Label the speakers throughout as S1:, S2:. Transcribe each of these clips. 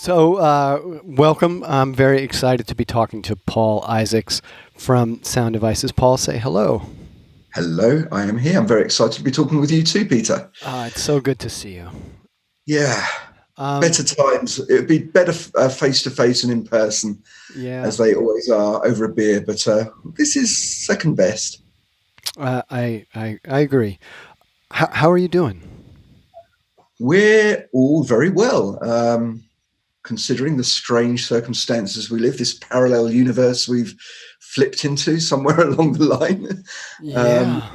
S1: So, welcome. I'm very excited to be talking to Paul Isaacs from Sound Devices. Paul, say hello.
S2: Hello, I am here. I'm very excited to be talking with you too, Peter.
S1: It's so good to see you.
S2: Yeah,
S1: Um,
S2: better times. It would be better face to face and in person,
S1: yeah,
S2: as they always are over a beer. But this is second best.
S1: I agree. How are you doing?
S2: We're all very well, considering the strange circumstances we live. This parallel universe we've flipped into somewhere along the line. Um,
S1: Yeah.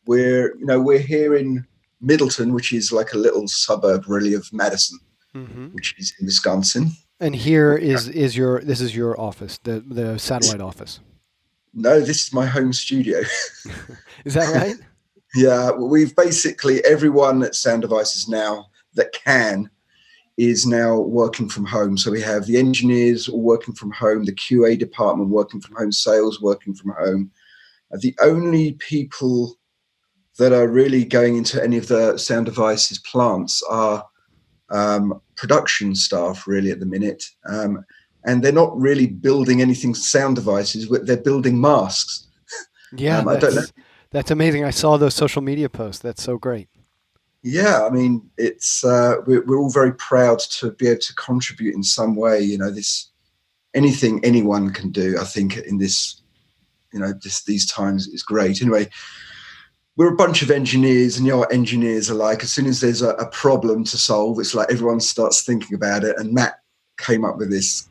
S2: we're here in Middleton, which is like a little suburb, really, of Madison,
S1: Hmm.
S2: which is in Wisconsin.
S1: And here is your office, the satellite office.
S2: No, this is my home studio.
S1: Is that right?
S2: Yeah, we've basically everyone at Sound Devices now that can is now working from home. So we have the engineers all working from home, the QA department working from home, sales working from home. The only people that are really going into any of the Sound Devices plants are production staff, really, at the minute. And they're not really building anything sound devices, they're building masks.
S1: Yeah,
S2: I don't know.
S1: that's amazing. I saw those social media posts. That's so great.
S2: Yeah, I mean, it's we're all very proud to be able to contribute in some way. This anything anyone can do. I think in this, these times is great. Anyway, we're a bunch of engineers, and what engineers are like. As soon as there's a problem to solve, it's like everyone starts thinking about it. And Matt came up with this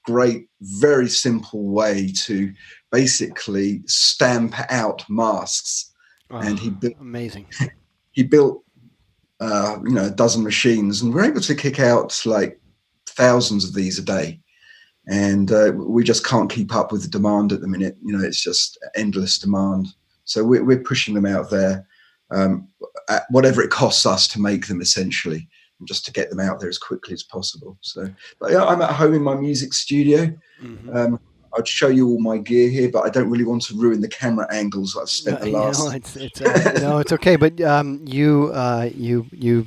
S2: great, very simple way to basically stamp out masks, and
S1: Oh, amazing.
S2: he built a dozen machines, and we're able to kick out like thousands of these a day. And we just can't keep up with the demand at the minute. It's just endless demand. So we're pushing them out there at whatever it costs us to make them, essentially, and just to get them out there as quickly as possible. So, but yeah, I'm at home in my music studio.
S1: Hmm.
S2: I'd show you all my gear here, but I don't really want to ruin the camera angles I've spent the last.
S1: It's no, it's okay. But you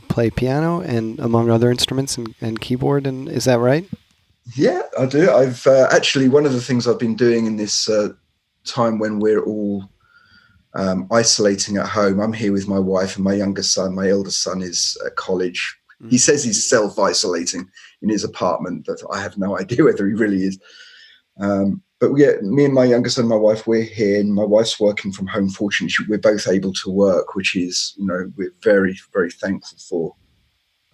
S1: play piano and among other instruments and keyboard, and is that right?
S2: Yeah, I do. I've actually, one of the things I've been doing in this time when we're all isolating at home, I'm here with my wife and my younger son. My eldest son is at college. He says he's self-isolating in his apartment, but I have no idea whether he really is. But yeah, me and my younger son, my wife, we're here, and my wife's working from home. Fortunately, we're both able to work, which is, we're very, very thankful for.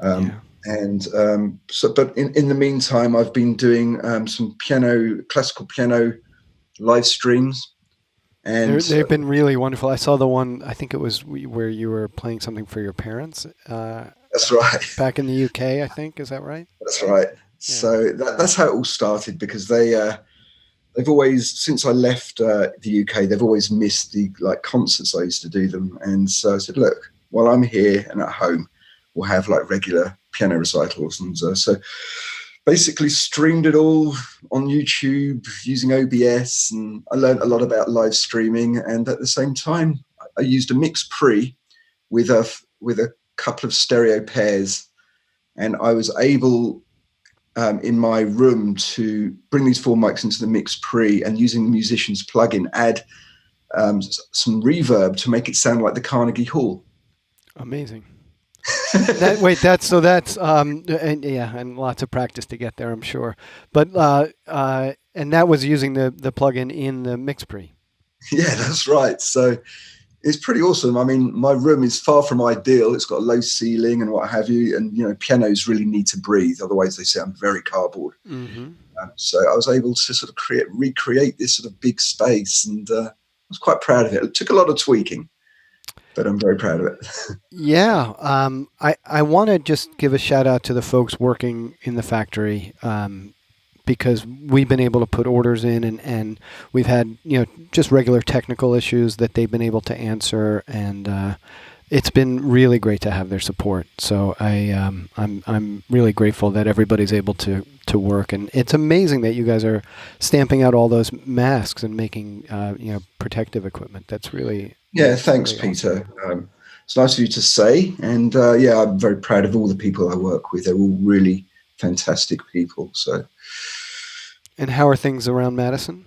S1: Yeah.
S2: But in the meantime, I've been doing some classical piano live streams, and
S1: They've been really wonderful. I saw the one. I think it was where you were playing something for your parents
S2: that's right.
S1: back in the UK. I think is that right?
S2: That's right.
S1: Yeah.
S2: So that's how it all started, because they've always, since I left the UK, they've always missed the concerts I used to do them, and so I said, look, while I'm here and at home, we'll have regular piano recitals, and so basically streamed it all on YouTube using OBS, and I learned a lot about live streaming. And at the same time, I used a mix pre with a couple of stereo pairs, and I was able in my room to bring these four mics into the mix pre, and using the musician's plugin, add some reverb to make it sound like the Carnegie Hall.
S1: Amazing. And yeah, and lots of practice to get there, I'm sure. But and that was using the plugin in the mix pre.
S2: Yeah, that's right. So it's pretty awesome. I mean, my room is far from ideal. It's got a low ceiling and what have you. And, pianos really need to breathe. Otherwise, they sound very cardboard.
S1: Mm-hmm.
S2: So I was able to sort of recreate this sort of big space. And I was quite proud of it. It took a lot of tweaking, but I'm very proud of it.
S1: Yeah. I want to just give a shout out to the folks working in the factory. Because we've been able to put orders in, and we've had just regular technical issues that they've been able to answer, and it's been really great to have their support. So I'm really grateful that everybody's able to work, and it's amazing that you guys are stamping out all those masks and making protective equipment. That's really
S2: Thanks,
S1: really
S2: Peter.
S1: awesome.
S2: It's nice of you to say, and I'm very proud of all the people I work with. They're all really fantastic people. So,
S1: And how are things around Madison?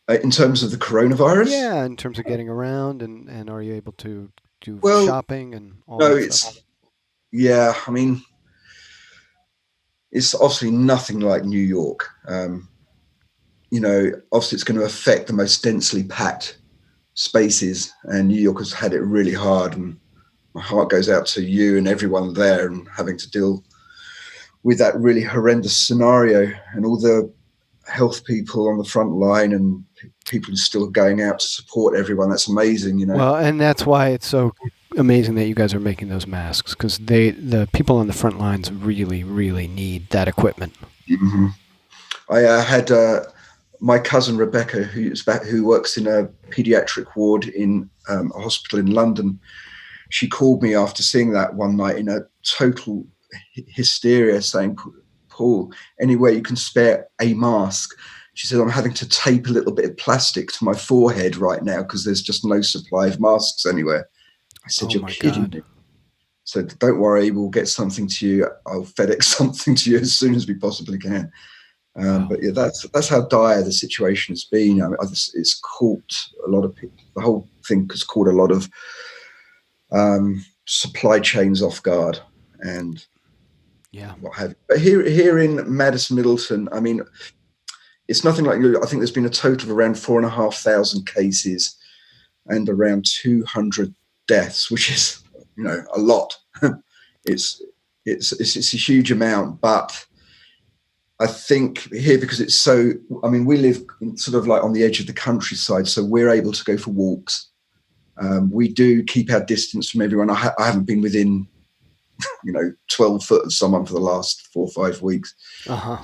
S2: in terms of the coronavirus,
S1: Yeah, in terms of getting around, and are you able to do
S2: well,
S1: shopping and all
S2: no,
S1: that stuff?
S2: it's yeah. I mean, it's obviously nothing like New York. Obviously, it's going to affect the most densely packed spaces, and New York has had it really hard. And my heart goes out to you and everyone there, and having to deal with that really horrendous scenario, and all the health people on the front line, and people who are still going out to support everyone. That's amazing.
S1: Well, and that's why it's so amazing that you guys are making those masks, because the people on the front lines really, really need that equipment.
S2: Mm-hmm. I had my cousin Rebecca, who works in a pediatric ward in a hospital in London. She called me after seeing that one night in a total hysteria, saying, "Paul, anywhere you can spare a mask." She said, "I'm having to tape a little bit of plastic to my forehead right now because there's just no supply of masks anywhere." I said,
S1: Oh
S2: "You're
S1: my
S2: kidding
S1: God.
S2: me." So don't worry, we'll get something to you. I'll FedEx something to you as soon as we possibly can.
S1: Wow.
S2: But yeah, that's how dire the situation has been. I mean, it's caught a lot of people. The whole thing has caught a lot of supply chains off guard and
S1: Yeah.
S2: what have you. But here in Madison, Middleton, I mean, it's nothing like. I think there's been a total of around 4,500 cases and around 200 deaths, which is a lot. it's it's a huge amount, but I think here, because it's so, I mean, we live sort of like on the edge of the countryside, so we're able to go for walks. We do keep our distance from everyone. I haven't been within, 12 foot of someone for the last 4 or 5 weeks.
S1: Uh-huh.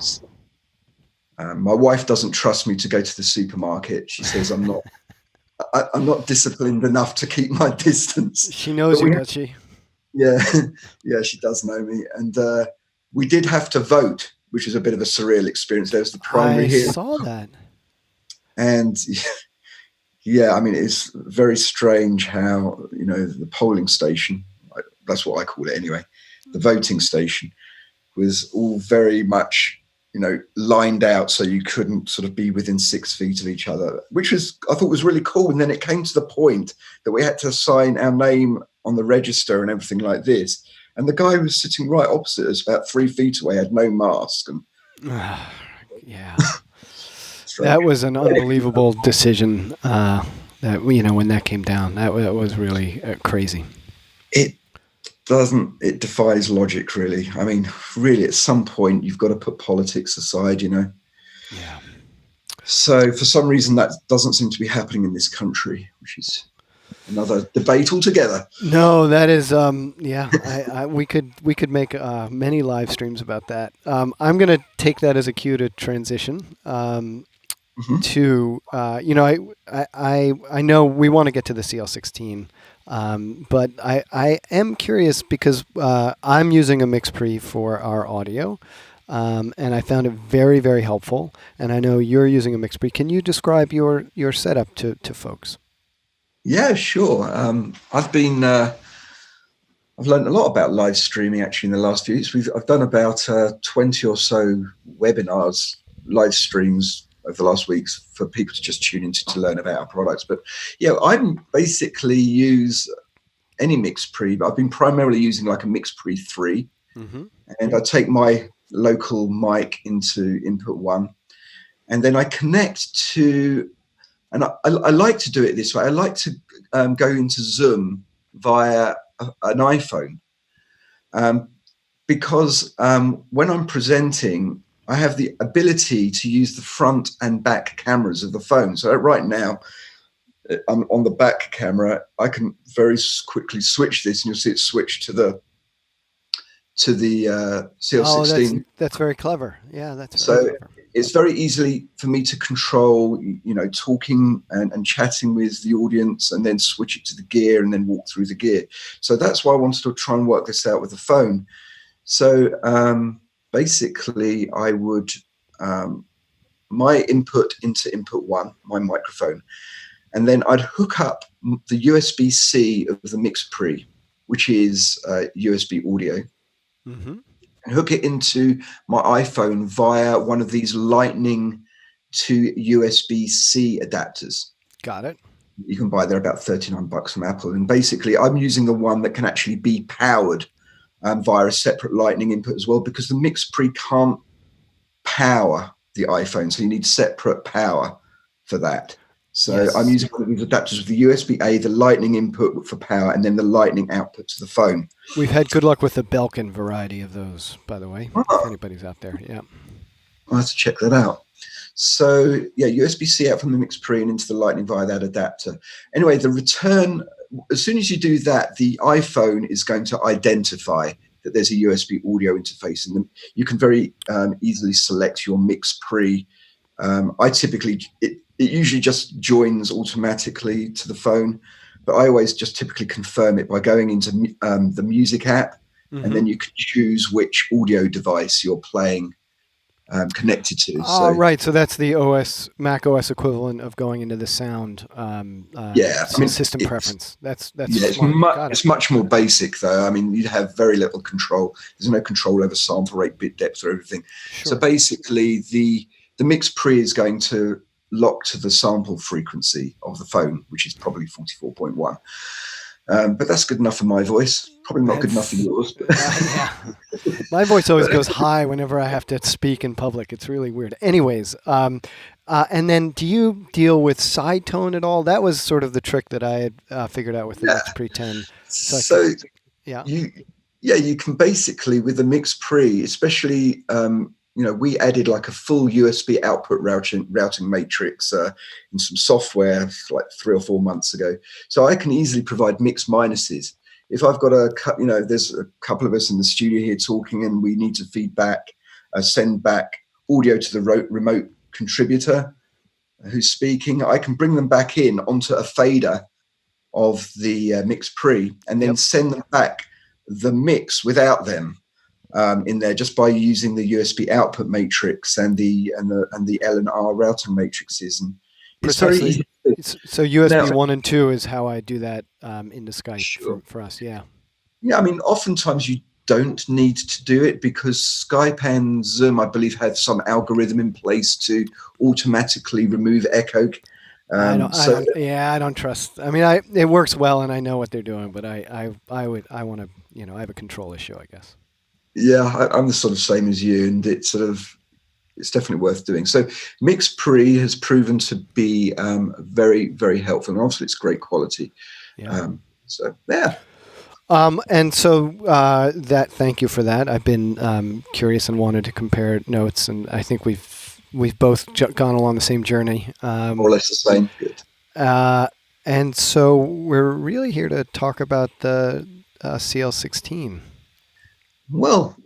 S2: My wife doesn't trust me to go to the supermarket. She says I'm not disciplined enough to keep my distance.
S1: She knows you, does she?
S2: Yeah, yeah, she does know me. And we did have to vote, which was a bit of a surreal experience. There was the primary
S1: I
S2: here.
S1: saw that.
S2: And yeah, I mean, it's very strange how, the polling station, that's what I call it anyway, the voting station, was all very much, lined out so you couldn't sort of be within 6 feet of each other, which I thought was really cool. And then it came to the point that we had to sign our name on the register and everything like this. And the guy was sitting right opposite us, about 3 feet away, had no mask. And
S1: yeah. That was an unbelievable decision. That when that came down, that was really crazy.
S2: It defies logic, really. I mean, really, at some point, you've got to put politics aside,
S1: Yeah.
S2: So for some reason, that doesn't seem to be happening in this country, which is another debate altogether.
S1: No, that is yeah. We could make many live streams about that. I'm gonna take that as a cue to transition to I know we want to get to the CL16, but I am curious because I'm using a MixPre for our audio. And I found it very, very helpful. And I know you're using a MixPre. Can you describe your setup to folks?
S2: Yeah, sure. I've learned a lot about live streaming actually in the last few weeks. I've done about 20 or so webinars, live streams over the last weeks for people to just tune into to learn about our products. But yeah, I basically use any MixPre, but I've been primarily using like a MixPre 3. Mm-hmm. And I take my local mic into input 1, and then I connect to, and I like to do it this way. I like to go into Zoom via an iPhone because when I'm presenting, I have the ability to use the front and back cameras of the phone. So right now, I'm on the back camera. I can very quickly switch this, and you'll see it switch to the CL16.
S1: Oh, that's very clever. Yeah, that's
S2: very
S1: clever.
S2: It's very easily for me to control, talking and chatting with the audience, and then switch it to the gear and then walk through the gear. So that's why I wanted to try and work this out with the phone. So basically, I would my input into input 1, my microphone, and then I'd hook up the USB-C of the MixPre, which is USB audio. Mm-hmm. and hook it into my iPhone via one of these Lightning to USB-C adapters.
S1: Got it.
S2: You can buy, they're about $39 from Apple. And basically, I'm using the one that can actually be powered via a separate Lightning input as well, because the Mix Pre can't power the iPhone. So you need separate power for that. So
S1: Yes.
S2: I'm using one of these adapters with the USB-A, the Lightning input for power, and then the Lightning output to the phone.
S1: We've had good luck with the Belkin variety of those, by the way, if anybody's out there. Yeah.
S2: I'll have to check that out. So yeah, USB-C out from the Mix Pre and into the Lightning via that adapter. Anyway, the return, as soon as you do that, the iPhone is going to identify that there's a USB audio interface, and you can very easily select your Mix Pre. I typically, it usually just joins automatically to the phone, but I always just typically confirm it by going into the music app, and then you can choose which audio device you're playing connected to.
S1: Right. So that's the Mac OS equivalent of going into the sound system preference. That's
S2: it's much more basic though. I mean, you have very little control. There's no control over sample rate, bit depth, or everything. Sure. So basically, the Mix Pre is going to lock to the sample frequency of the phone, which is probably 44.1. But that's good enough for my voice. Probably not good enough for yours.
S1: My voice always goes high whenever I have to speak in public. It's really weird. Anyways, and then do you deal with side tone at all? That was sort of the trick that I had figured out with the Mix Pre 10.
S2: You can basically, with the Mix Pre, especially we added like a full USB output routing matrix in some software like 3 or 4 months ago. So I can easily provide mix minuses. If I've got there's a couple of us in the studio here talking and we need to send back audio to the remote contributor who's speaking, I can bring them back in onto a fader of the Mix Pre and then send them back the mix without them. In there, just by using the USB output matrix and the L and R routing matrices, and it's very easy.
S1: So USB 1 and 2 is how I do that into Skype for us. Yeah.
S2: I mean, oftentimes you don't need to do it because Skype and Zoom, I believe, have some algorithm in place to automatically remove echo.
S1: I don't trust. I mean, it works well, and I know what they're doing, but I want to, I have a control issue, I guess.
S2: Yeah, I'm the sort of same as you, and it's definitely worth doing. So Mix Pre has proven to be very, very helpful, and obviously it's great quality.
S1: Yeah.
S2: And
S1: so thank you for that. I've been curious and wanted to compare notes, and I think we've both gone along the same journey.
S2: More or less the same. Good.
S1: And so we're really here to talk about the CL16.
S2: Well,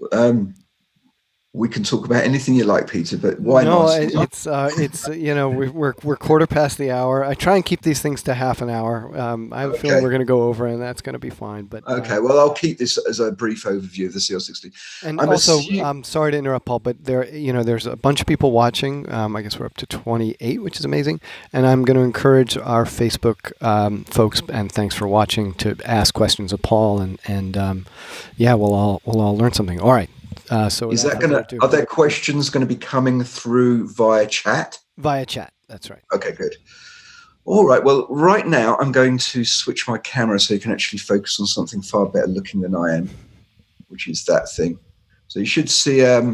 S2: we can talk about anything you like, Peter, but why not?
S1: It's we're quarter past the hour. I try and keep these things to half an hour. I have a feeling we're going to go over, and that's going to be fine. But
S2: well, I'll keep this as a brief overview of the CL16.
S1: And I'm sorry to interrupt, Paul, but there's a bunch of people watching. I guess we're up to 28, which is amazing. And I'm going to encourage our Facebook folks, and thanks for watching, to ask questions of Paul, and we'll all learn something. All right. So
S2: is that are there questions going to be coming through via chat?
S1: Via chat, that's right.
S2: Okay, good. All right. Well, right now I'm going to switch my camera so you can actually focus on something far better looking than I am, which is that thing. So you should see a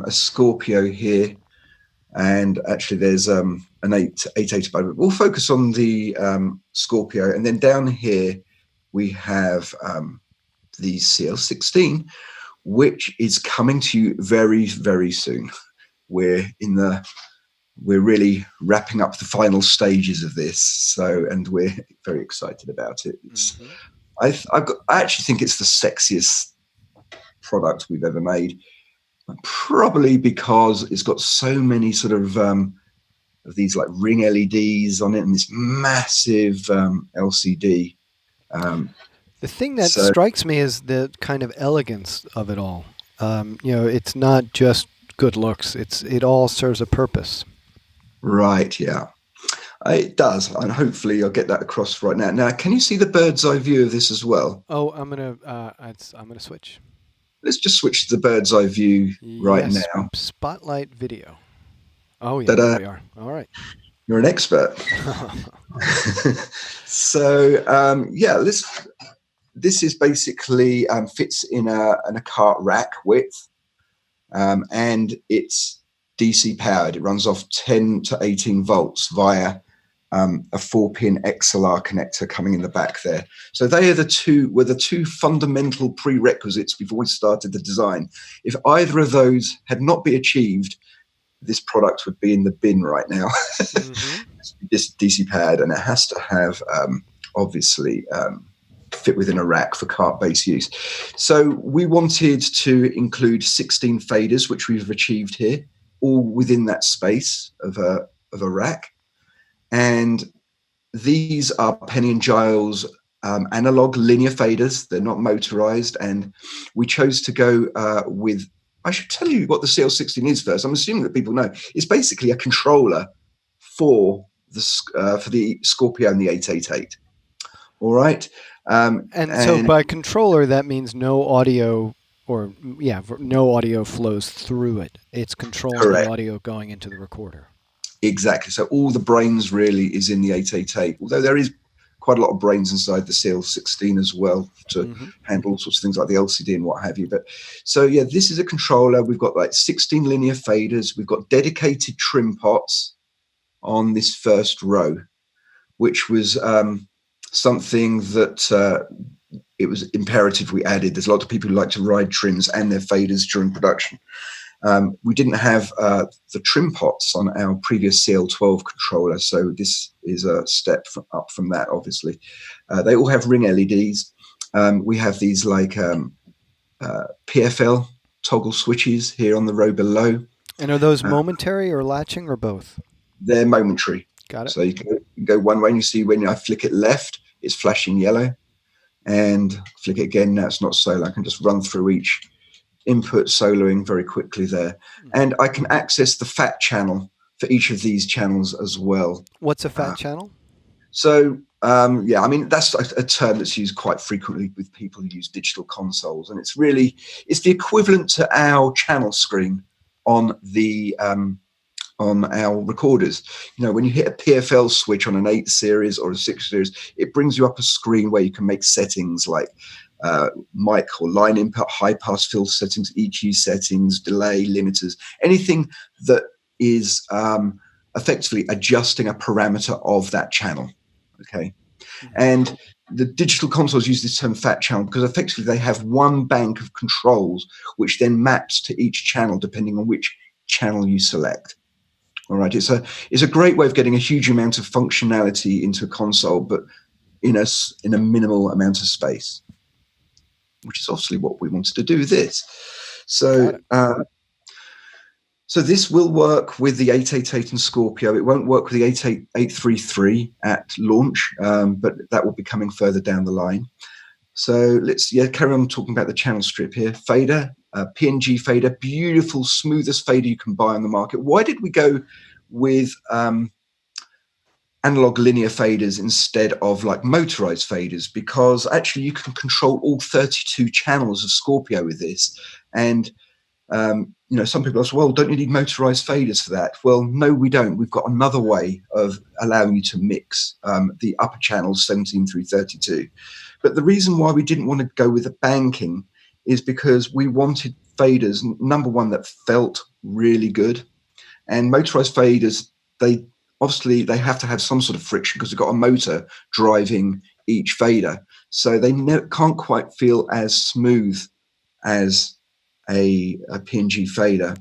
S2: Scorpio here, and actually there's an 880. But we'll focus on the Scorpio, and then down here we have the CL16. Which is coming to you very, very soon. We're really wrapping up the final stages of this, and we're very excited about it. I actually think it's the sexiest product we've ever made, probably because it's got so many sort of these like ring LEDs on it and this massive LCD.
S1: The thing that strikes me is the kind of elegance of it all. It's not just good looks. It all serves a purpose.
S2: Right, yeah. It does, and hopefully I'll get that across right now. Now, can you see the bird's eye view of this as well?
S1: Oh, I'm gonna switch.
S2: let's just switch to the bird's eye view right
S1: Yes,
S2: now.
S1: spotlight video. Oh, yeah,
S2: Ta-da.
S1: there we are. All right.
S2: You're an expert. So, this is basically fits in a cart rack width, and it's DC powered. It runs off 10 to 18 volts via a 4-pin XLR connector coming in the back there. So they are the two fundamental prerequisites before we started the design. If either of those had not been achieved, this product would be in the bin right now.
S1: Mm-hmm.
S2: This DC pad, and it has to have obviously fit within a rack for cart-based use. So we wanted to include 16 faders, which we've achieved here, all within that space of a rack. And these are Penny and Giles analog linear faders. They're not motorized, and we chose to go with. I should tell you what the CL16 is first. I'm assuming that people know. It's basically a controller for the Scorpio and the 888. All right.
S1: And so by controller, that means no audio no audio flows through it. It's controlling
S2: correct.
S1: the audio going into the recorder.
S2: Exactly. So all the brains really is in the 888, although there is quite a lot of brains inside the CL16 as well to handle all sorts of things like the LCD and what have you. But so, yeah, this is a controller. We've got like 16 linear faders. We've got dedicated trim pots on this first row, which was something that it was imperative we added. There's a lot of people who like to ride trims and their faders during production. We didn't have the trim pots on our previous CL12 controller, so this is a step up from that, obviously. They all have ring LEDs. We have these like PFL toggle switches here on the row below.
S1: And are those momentary or latching or both?
S2: They're momentary.
S1: Got it.
S2: So you can go one way and you see when I flick it left, it's flashing yellow. And flick it again, now it's not solo. I can just run through each input soloing very quickly there. And I can access the FAT channel for each of these channels as well.
S1: What's a FAT channel?
S2: So, I mean, that's a term that's used quite frequently with people who use digital consoles. And it's the equivalent to our channel screen on the on our recorders. You know, when you hit a PFL switch on an 8 series or a 6 series, it brings you up a screen where you can make settings like mic or line input, high pass filter settings, EQ settings, delay, limiters, anything that is effectively adjusting a parameter of that channel. Okay. And the digital consoles use this term FAT channel because effectively they have one bank of controls which then maps to each channel depending on which channel you select. All right. It's a great way of getting a huge amount of functionality into a console, but in a minimal amount of space, which is obviously what we wanted to do with this. So, so this will work with the 888 and Scorpio. It won't work with the 833 at launch, but that will be coming further down the line. So let's carry on talking about the channel strip here. Fader, PNG fader, beautiful, smoothest fader you can buy on the market. Why did we go with analog linear faders instead of like motorized faders? Because actually you can control all 32 channels of Scorpio with this. And some people ask, well, don't you need motorized faders for that? Well, no, we don't. We've got another way of allowing you to mix the upper channels 17 through 32. But the reason why we didn't want to go with the banking is because we wanted faders, number one, that felt really good. And motorized faders, they have to have some sort of friction because they've got a motor driving each fader. So they can't quite feel as smooth as a PNG fader.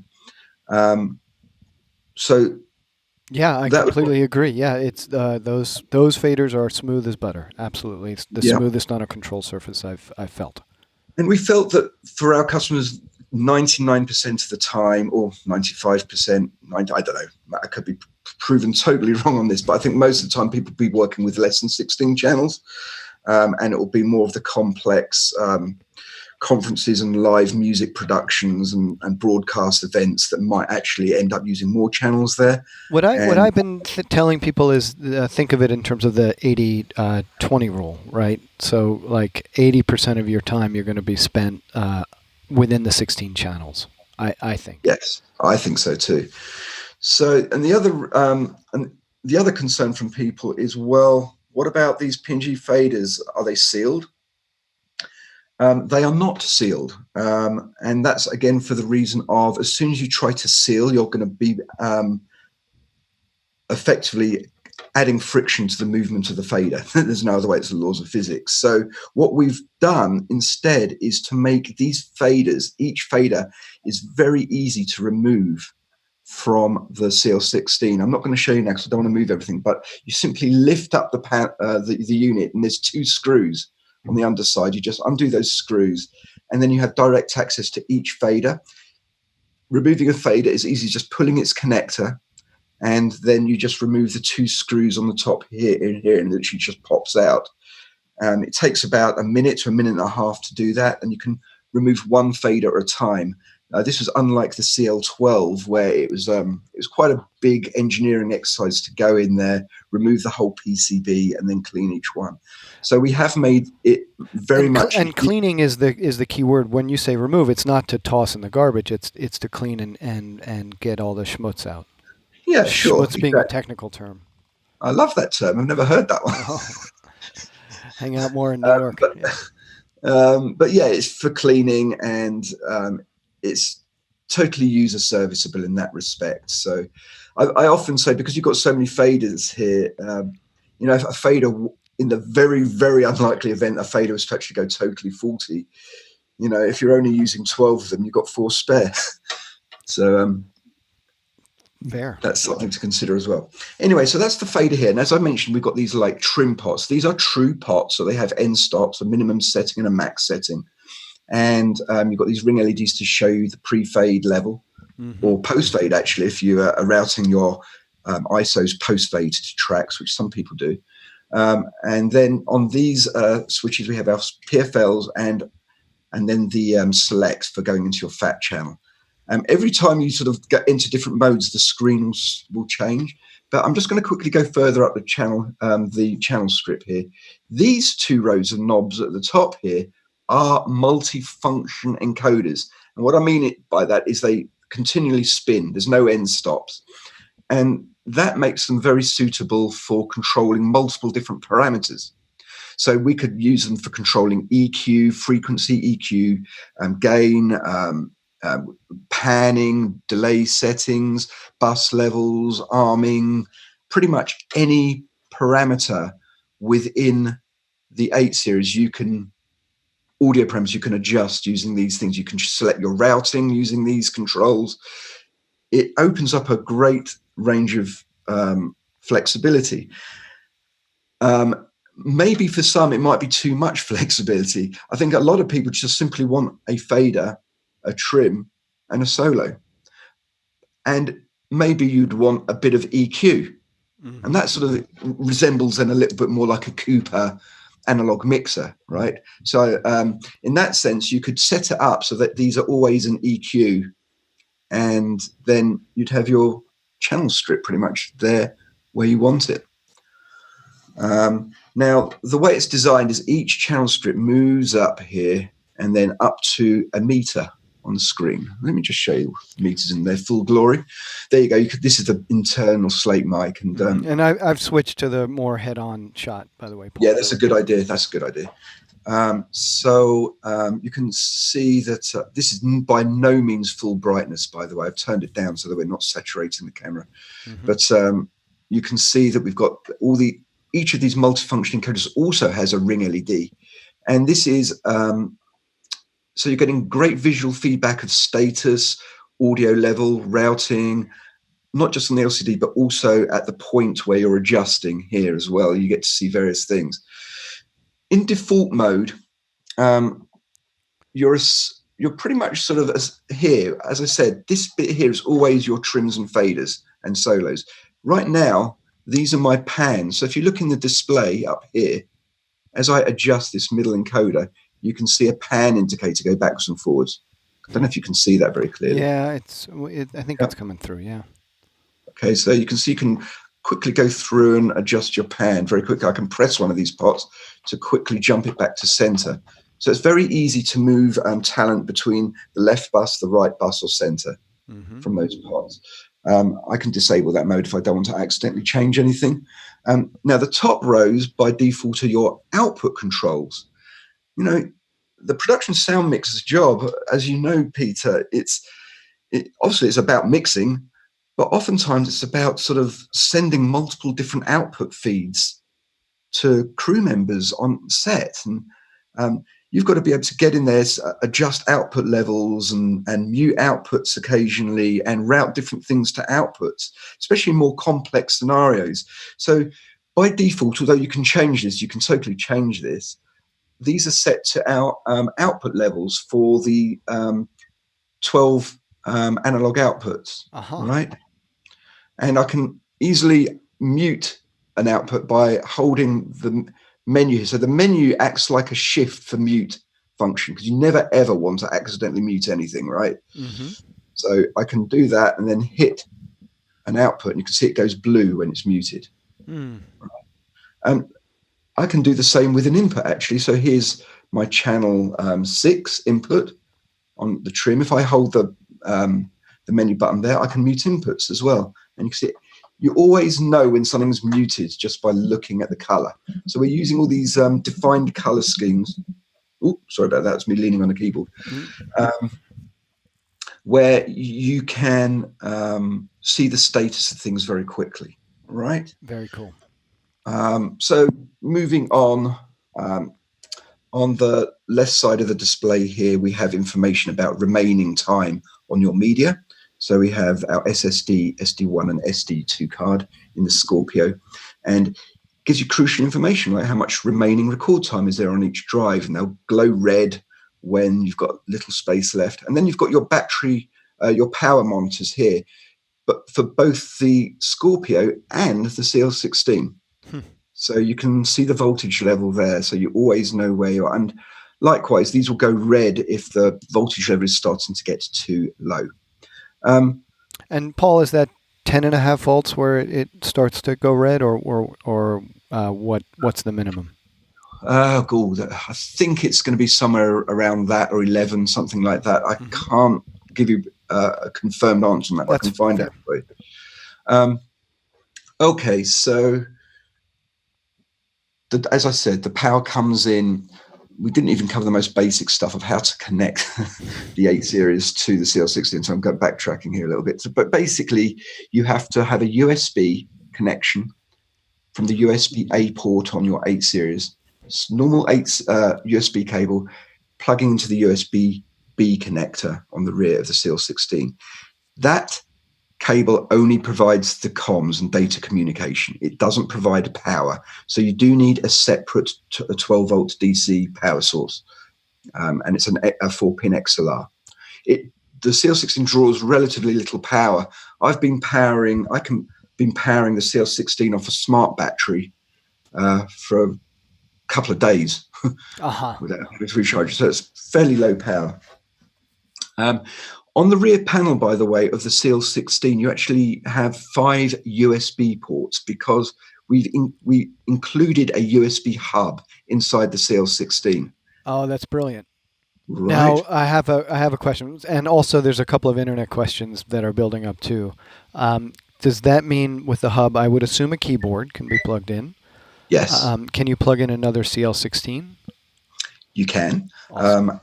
S1: Yeah, I completely agree. Yeah, it's those faders are smooth as butter. Absolutely, it's the smoothest on a control surface I've felt.
S2: And we felt that for our customers, 99% of the time, or 95%, I don't know, I could be proven totally wrong on this, but I think most of the time people will be working with less than 16 channels, and it will be more of the complex conferences and live music productions and broadcast events that might actually end up using more channels there.
S1: What I've been telling people is think of it in terms of the 80-20 rule, right? So like 80% of your time you're going to be spent within the 16 channels. I think.
S2: Yes, I think so too. So, and the other concern from people is, well, what about these PNG faders? Are they sealed? They are not sealed, and that's again for the reason of, as soon as you try to seal, you're going to be effectively adding friction to the movement of the fader. There's no other way. It's the laws of physics. So what we've done instead is to make these faders, each fader is very easy to remove from the CL16. I'm not going to show you now because I don't want to move everything, but you simply lift up the unit, and there's 2 screws on the underside. You just undo those screws, and then you have direct access to each fader. Removing a fader is easy, just pulling its connector, and then you just remove the 2 screws on the top here and here, and it literally just pops out. It takes about a minute to a minute and a half to do that, and you can remove 1 fader at a time. This was unlike the CL12, where it was quite a big engineering exercise to go in there, remove the whole PCB, and then clean each one. So we have made it very much.
S1: And cleaning is the key word. When you say remove, it's not to toss in the garbage. It's to clean and get all the schmutz out.
S2: Yeah, sure.
S1: Schmutz being a technical term.
S2: I love that term. I've never heard that one.
S1: Oh. Hang out more in New York.
S2: But yeah, it's for cleaning, and it's totally user serviceable in that respect. So I often say, because you've got so many faders here, if a fader, in the very, very unlikely event a fader was to actually go totally faulty, if you're only using 12 of them, you've got 4 spare. So
S1: Fair.
S2: That's something to consider as well. Anyway, so that's the fader here. And as I mentioned, we've got these like trim pots. These are true pots, so they have end stops, a minimum setting and a max setting. And you've got these ring LEDs to show you the pre-fade level, or post-fade, actually, if you are routing your ISOs post-fade to tracks, which some people do. And then on these switches, we have our PFLs and then the selects for going into your FAT channel. Every time you sort of get into different modes, the screen will change. But I'm just going to quickly go further up the channel script here. These 2 rows of knobs at the top here are multifunction encoders. And what I mean by that is they continually spin. There's no end stops. And that makes them very suitable for controlling multiple different parameters. So we could use them for controlling EQ, frequency EQ, gain, panning, delay settings, bus levels, arming, pretty much any parameter within the 8 series audio parameters you can adjust using these things. You can select your routing using these controls. It opens up a great range of flexibility. Maybe for some it might be too much flexibility. I think a lot of people just simply want a fader, a trim, and a solo. And maybe you'd want a bit of EQ. And that sort of resembles then a little bit more like a Cooper analog mixer, right? So in that sense, you could set it up so that these are always an EQ, and then you'd have your channel strip pretty much there where you want it. Now, the way it's designed is each channel strip moves up here and then up to a meter on the screen. Let me just show you meters in their full glory. There you go. This is the internal slate mic, and
S1: I've switched to the more head-on shot, by the way, Paul.
S2: Yeah, that's a good idea. So you can see that this is by no means full brightness, by the way. I've turned it down so that we're not saturating the camera. But you can see that we've got each of these multifunction encoders also has a ring LED, and this is so you're getting great visual feedback of status, audio level, routing, not just on the LCD, but also at the point where you're adjusting here as well. You get to see various things. In default mode, you're pretty much sort of here. As I said, this bit here is always your trims and faders and solos. Right now, these are my pans. So if you look in the display up here, as I adjust this middle encoder, you can see a pan indicator go backwards and forwards. I don't know if you can see that very clearly.
S1: Yeah, I think it's coming through, yeah.
S2: Okay, so you can quickly go through and adjust your pan very quickly. I can press one of these pots to quickly jump it back to center. So it's very easy to move talent between the left bus, the right bus, or center from those parts. I can disable that mode if I don't want to accidentally change anything. Now, the top rows by default are your output controls. The production sound mixer's job, as you know, Peter, obviously it's about mixing, but oftentimes it's about sort of sending multiple different output feeds to crew members on set. And you've got to be able to get in there, adjust output levels and mute outputs occasionally and route different things to outputs, especially in more complex scenarios. So by default, although you can change this, you can totally change this. These are set to our output levels for the 12 analog outputs, right? And I can easily mute an output by holding the menu. So the menu acts like a shift for mute function, because you never ever want to accidentally mute anything, right? So I can do that and then hit an output, and you can see it goes blue when it's muted. Right? I can do the same with an input, actually. So here's my channel 6 input on the trim. If I hold the menu button there, I can mute inputs as well. And you can see you always know when something's muted just by looking at the color. So we're using all these defined color schemes. Oh, sorry about that. That's me leaning on the keyboard. Where you can see the status of things very quickly, right?
S1: Very cool.
S2: So moving on the left side of the display here, we have information about remaining time on your media. So we have our SSD, SD1 and SD2 card in the Scorpio, and gives you crucial information, like how much remaining record time is there on each drive, and they'll glow red when you've got little space left. And then you've got your battery, your power monitors here, but for both the Scorpio and the CL16. So you can see the voltage level there, so you always know where you are. And likewise, these will go red if the voltage level is starting to get too low.
S1: And Paul, is that 10.5 volts where it starts to go red, or what's the minimum?
S2: I think it's going to be somewhere around that, or 11, something like that. I can't give you a confirmed answer on that, but I can find out for you. Okay, so as I said, the power comes in. We didn't even cover the most basic stuff of how to connect the 8 series to the CL16, so I'm going backtracking here a little bit. But basically, you have to have a USB connection from the USB-A port on your 8 series. It's normal 8 USB cable plugging into the USB-B connector on the rear of the CL16. That cable only provides the comms and data communication. It doesn't provide power. So you do need a separate 12-volt DC power source. And it's a 4-pin XLR. The CL16 draws relatively little power. I've been powering the CL16 off a smart battery for a couple of days with recharge. So it's fairly low power. On the rear panel, by the way, of the CL16, you actually have 5 USB ports, because we included a USB hub inside the CL16.
S1: Oh, that's brilliant.
S2: Right.
S1: Now, I have a question, and also there's a couple of internet questions that are building up too. Does that mean with the hub, I would assume a keyboard can be plugged in?
S2: Yes.
S1: Can you plug in another CL16?
S2: You can.
S1: Awesome.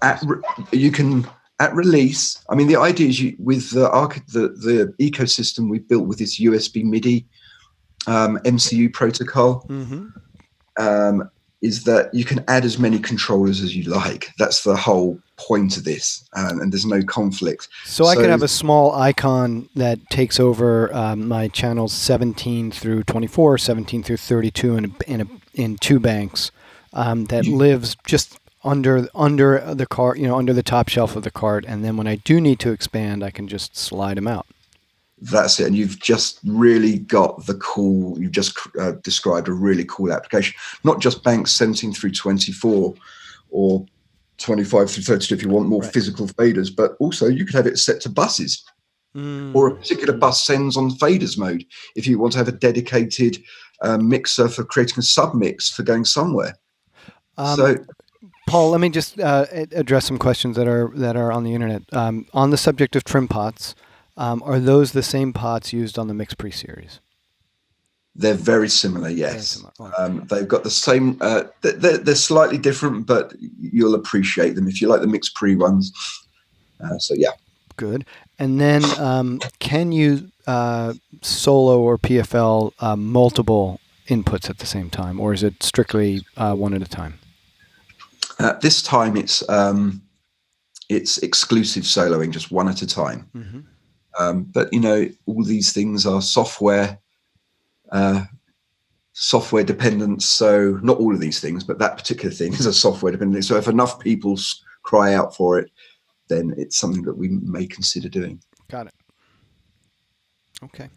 S2: You can. At release, I mean, the idea is with the ecosystem we built with this USB MIDI MCU protocol, is that you can add as many controllers as you like. That's the whole point of this, and there's no conflict.
S1: So I could have a small icon that takes over my channels 17 through 24, 17 through 32 in 2 banks that lives just under the cart, under the top shelf of the cart, and then when I do need to expand, I can just slide them out.
S2: That's it, and you've just really got you've just described a really cool application. Not just banks 17 through 24 or 25 through 32 if you want more physical faders, but also you could have it set to buses, or a particular bus sends on faders mode if you want to have a dedicated mixer for creating a submix for going somewhere.
S1: Paul, let me just address some questions that are on the internet. On the subject of trim pots, are those the same pots used on the Mix Pre series?
S2: They're very similar, yes.
S1: Very similar. Oh.
S2: They've got the same. They're slightly different, but you'll appreciate them if you like the Mix Pre ones. So yeah.
S1: Good. And then, can you solo or PFL multiple inputs at the same time, or is it strictly one at a time?
S2: This time it's exclusive soloing, just one at a time.
S1: Mm-hmm.
S2: But all these things are software dependent. So not all of these things, but that particular thing is a software dependent. So if enough people cry out for it, then it's something that we may consider doing.
S1: Got it. Okay.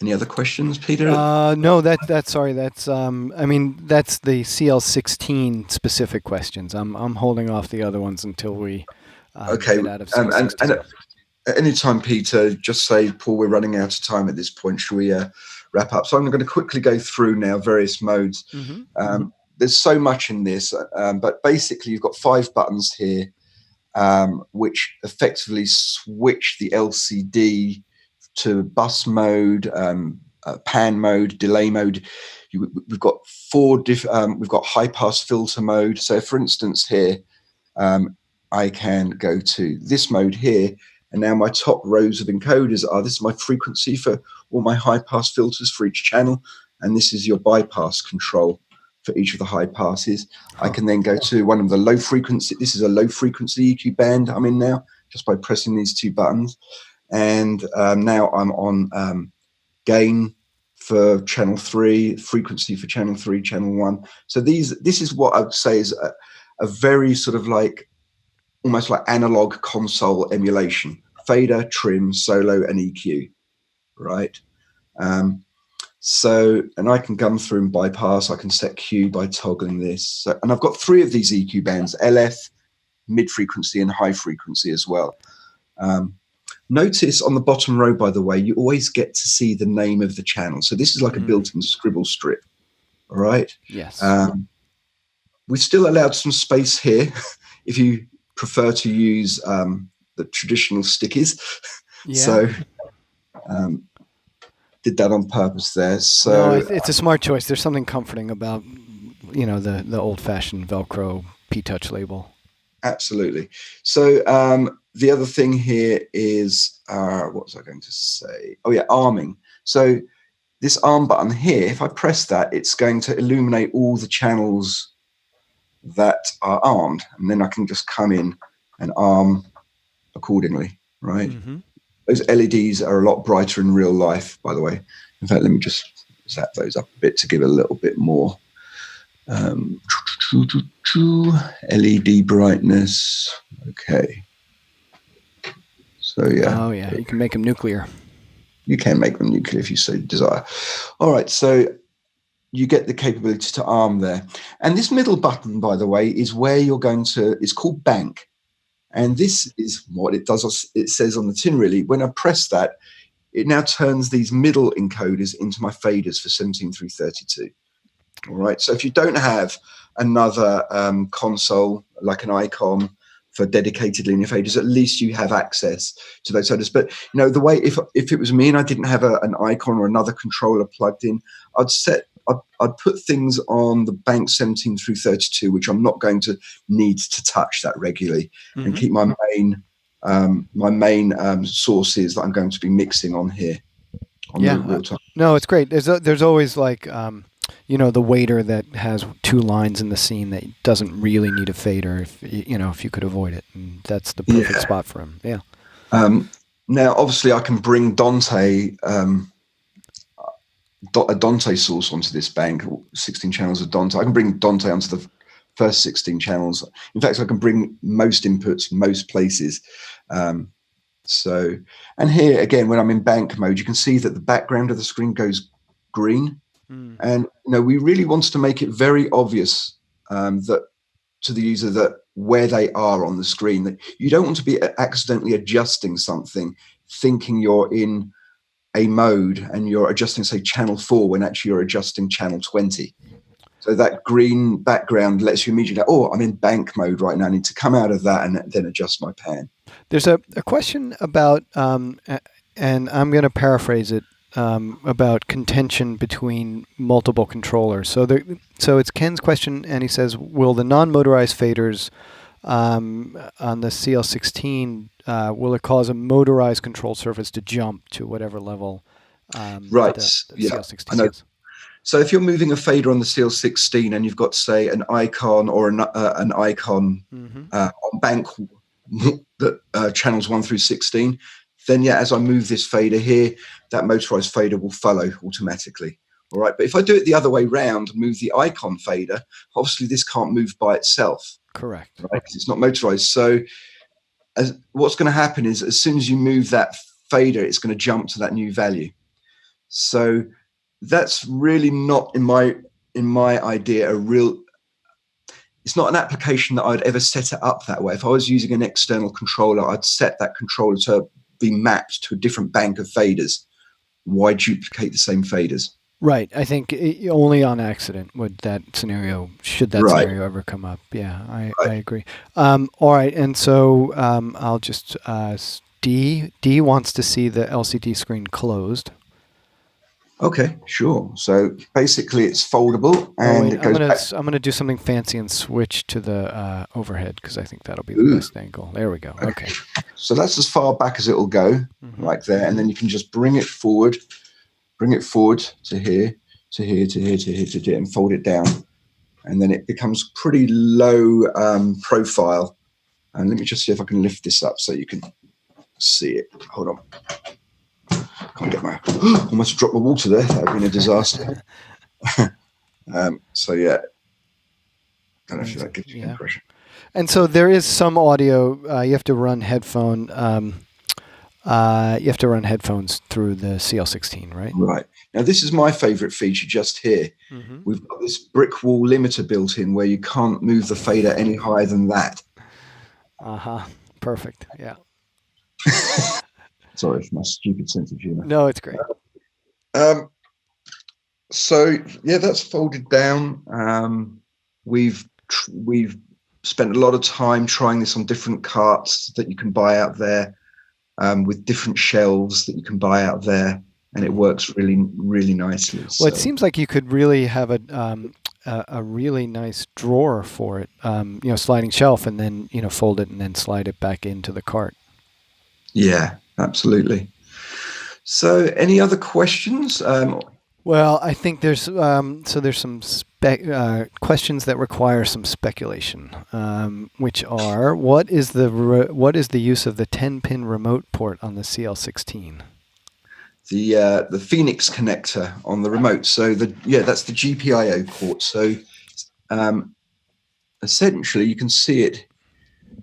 S2: Any other questions, Peter?
S1: No, that's sorry. That's that's the CL16 specific questions. I'm holding off the other ones until we get out of CL16.
S2: And at any time, Peter, just say, Paul, we're running out of time at this point. Shall we wrap up? So I'm going to quickly go through now various modes.
S1: Mm-hmm.
S2: There's so much in this, but basically you've got 5 buttons here, which effectively switch the LCD to bus mode, pan mode, delay mode. We've got 4 different. We've got high pass filter mode. So, for instance, here I can go to this mode here, and now my top rows of encoders are. This is my frequency for all my high pass filters for each channel, and this is your bypass control for each of the high passes. I can then go to one of the low frequency. This is a low frequency EQ band I'm in now, just by pressing these 2 buttons. And now I'm on gain for channel 3, frequency for channel 3, channel 1. So this is what I would say is a very sort of like almost like analog console emulation: fader, trim, solo, and EQ. Right. So, and I can come through and bypass. I can set Q by toggling this. So, and I've got 3 of these EQ bands: LF, mid frequency, and high frequency as well. Notice on the bottom row, by the way, you always get to see the name of the channel. So this is like a built-in scribble strip. All right.
S1: Yes.
S2: We've still allowed some space here if you prefer to use the traditional stickies.
S1: Yeah.
S2: So did that on purpose there. So
S1: no, it's a smart choice. There's something comforting about the old-fashioned Velcro P-Touch label.
S2: Absolutely. So the other thing here is, what was I going to say? Oh, yeah, arming. So this arm button here, if I press that, it's going to illuminate all the channels that are armed. And then I can just come in and arm accordingly, right?
S1: Mm-hmm.
S2: Those LEDs are a lot brighter in real life, by the way. In fact, let me just zap those up a bit to give a little bit more. LED brightness. Okay. So yeah.
S1: Oh yeah, you can make them nuclear.
S2: You can make them nuclear if you so desire. All right, so you get the capability to arm there. And this middle button, by the way, is where you're going to, it's called bank. And this is what it does. It says on the tin, really, when I press that, it now turns these middle encoders into my faders for 17 through 32. All right. So if you don't have another console like an Icon for dedicated linear faders, at least you have access to those faders. But the way if it was me and I didn't have an Icon or another controller plugged in, I'd put things on the bank 17 through 32, which I'm not going to need to touch that regularly, and keep my main sources that I'm going to be mixing on here. Real time.
S1: No, it's great. There's always like the waiter that has 2 lines in the scene that doesn't really need a fader if you could avoid it, and that's the perfect spot for him. Yeah.
S2: Now, obviously, I can bring Dante. A Dante source onto this bank, 16 channels of Dante. I can bring Dante onto the first 16 channels. In fact, I can bring most inputs, most places. And here again, when I'm in bank mode, you can see that the background of the screen goes green. And we really want to make it very obvious that to the user that where they are on the screen, that you don't want to be accidentally adjusting something, thinking you're in a mode and you're adjusting, say, channel 4 when actually you're adjusting channel 20. So that green background lets you immediately, oh, I'm in bank mode right now. I need to come out of that and then adjust my pan.
S1: There's a question about, and I'm going to paraphrase it, about contention between multiple controllers. So it's Ken's question, and he says, will the non-motorized faders on the CL16, will it cause a motorized control surface to jump to whatever level
S2: Right.
S1: the
S2: Yeah,
S1: CL16
S2: I know.
S1: is?
S2: So if you're moving a fader on the CL16 and you've got, say, an icon or an icon on bank that channels 1 through 16, then yeah, as I move this fader here, that motorized fader will follow automatically. All right. But if I do it the other way round, move the icon fader, obviously this can't move by itself.
S1: Correct.
S2: Right? Because it's not motorized. So what's going to happen is as soon as you move that fader, it's going to jump to that new value. So that's really not, in my idea, it's not an application that I'd ever set it up that way. If I was using an external controller, I'd set that controller to be mapped to a different bank of faders. Why duplicate the same faders?
S1: Right. I think only on accident would that scenario, should that scenario ever come up. Yeah, I agree. All right. And so I'll just, D wants to see the LCD screen closed.
S2: Okay, sure. So basically it's foldable and it goes back.
S1: I'm going to do something fancy and switch to the overhead because I think that'll be the best angle. There we go. Okay.
S2: So that's as far back as it'll go, like there. And then you can just bring it forward to here, to here, to here, to here, to here, and fold it down. And then it becomes pretty low profile. And let me just see if I can lift this up so you can see it. Hold on. Can't get almost dropped my water there. That would have been a disaster. So yeah, don't know if that gives you an impression.
S1: And so there is some audio. You have to run headphone. You have to run headphones through the CL16, right?
S2: Right. Now this is my favorite feature just here. We've got this brick wall limiter built in where you can't move the fader any higher than that.
S1: Perfect. Yeah.
S2: Sorry for my stupid sense of humor.
S1: No, it's great.
S2: So yeah, that's folded down. We've spent a lot of time trying this on different carts that you can buy out there, with different shelves that you can buy out there, and it works really, really nicely.
S1: Well, it seems like you could really have a really nice drawer for it, sliding shelf, and then fold it and then slide it back into the cart. Yeah,
S2: absolutely. So, any other questions?
S1: Well, I think there's some questions that require some speculation, which are what is the use of the 10-pin remote port on the CL16?
S2: The Phoenix connector on the remote. So that's the GPIO port. So essentially, you can see it.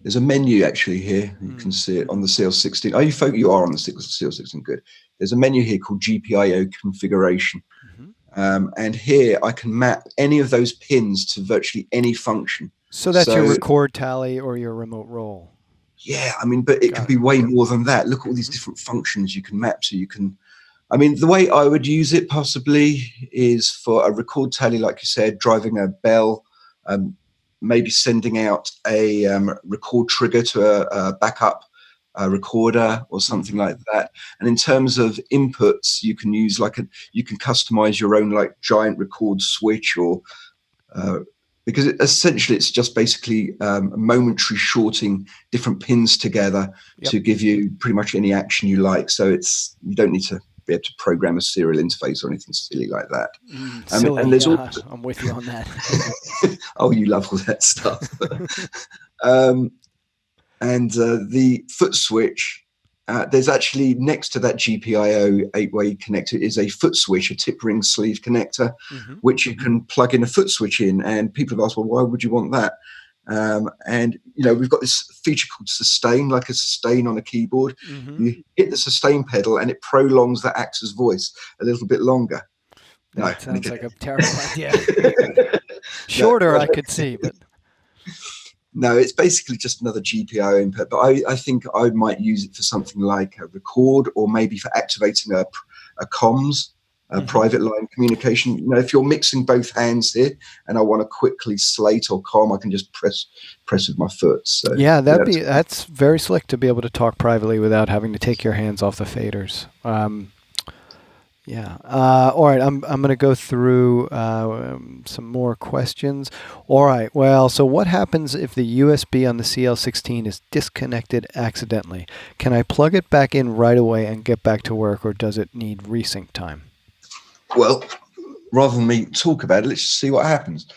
S2: There's a menu actually here. You can see it on the CL16. Oh, you are on the CL16. Good. There's a menu here called Gpio Configuration. And here I can map any of those pins to virtually any function.
S1: So that's your record tally or your remote roll.
S2: Yeah, I mean, but it could be way more than that. Look at all these different functions you can map. So you can, I mean, the way I would use it possibly is for a record tally, like you said, driving a bell, maybe sending out a record trigger to a backup recorder or something like that. And in terms of inputs, you can use you can customize your own like giant record switch, or because essentially it's just basically momentary shorting different pins together to give you pretty much any action you like. So you don't need to be able to program a serial interface or anything silly like that.
S1: Silly, and there's also, I'm with you on that.
S2: Oh, you love all that stuff. And the Footswitch, there's actually next to that GPIO 8-way connector is a Footswitch, a tip ring sleeve connector, which you can plug in a Footswitch in. And people have asked, well, why would you want that? And we've got this feature called sustain, like a sustain on a keyboard. You hit the sustain pedal and it prolongs the actor's voice a little bit longer.
S1: That sounds like a terrible idea. Shorter, I could see, but
S2: no, it's basically just another GPIO input. But I think I might use it for something like a record, or maybe for activating a comms. private line communication. If you're mixing both hands here and I want to quickly slate or com, I can just press with my foot. So
S1: yeah, that's very slick to be able to talk privately without having to take your hands off the faders. Yeah. All right. I'm going to go through some more questions. All right. Well, so what happens if the USB on the CL16 is disconnected accidentally? Can I plug it back in right away and get back to work, or does it need resync time?
S2: Well, rather than me talk about it, let's just see what happens.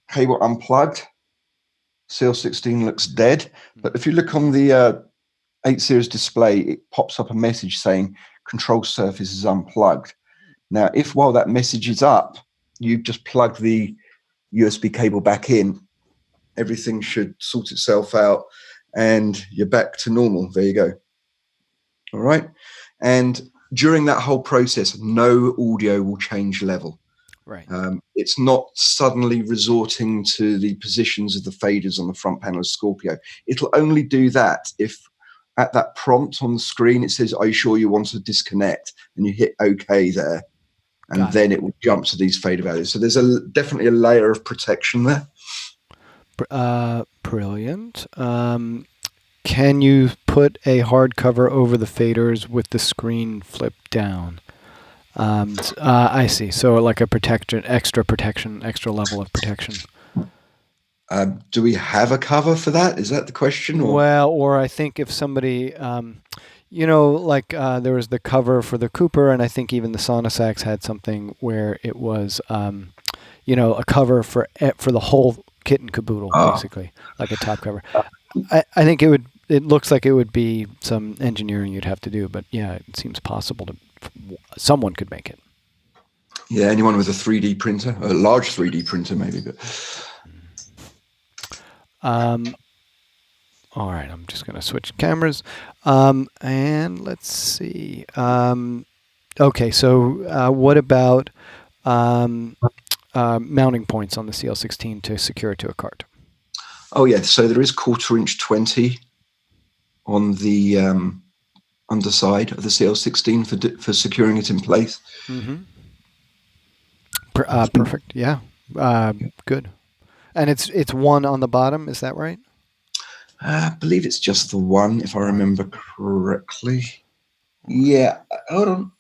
S2: Cable unplugged. CL16 looks dead. But if you look on the 8 series display, it pops up a message saying control surface is unplugged. Now, if while that message is up, you just plug the USB cable back in, everything should sort itself out and you're back to normal. There you go. All right. And during that whole process, no audio will change level.
S1: Right.
S2: It's not suddenly resorting to the positions of the faders on the front panel of Scorpio. It'll only do that if at that prompt on the screen it says, are you sure you want to disconnect? And you hit OK there. And then it will jump to these fader values. So there's definitely a layer of protection there.
S1: Brilliant. Can you put a hard cover over the faders with the screen flipped down? I see. So like a extra level of protection.
S2: Do we have a cover for that? Is that the question? Or?
S1: Well, or I think if somebody, there was the cover for the Cooper, and I think even the Sonosax had something where it was, a cover for the whole kit and caboodle, basically, like a top cover. I think it looks like it would be some engineering you'd have to do, but yeah, it seems possible someone could make it.
S2: Yeah, anyone with a 3D printer, a large 3D printer maybe, but...
S1: All right, I'm just going to switch cameras. And let's see. Okay, so what about mounting points on the CL16 to secure it to a cart?
S2: Oh, yeah. So there is 1/4" 20 on the underside of the CL16 for securing it in place.
S1: Mm-hmm. Perfect. Yeah. Good. And it's one on the bottom. Is that right?
S2: I believe it's just the one, if I remember correctly. Yeah. Hold on.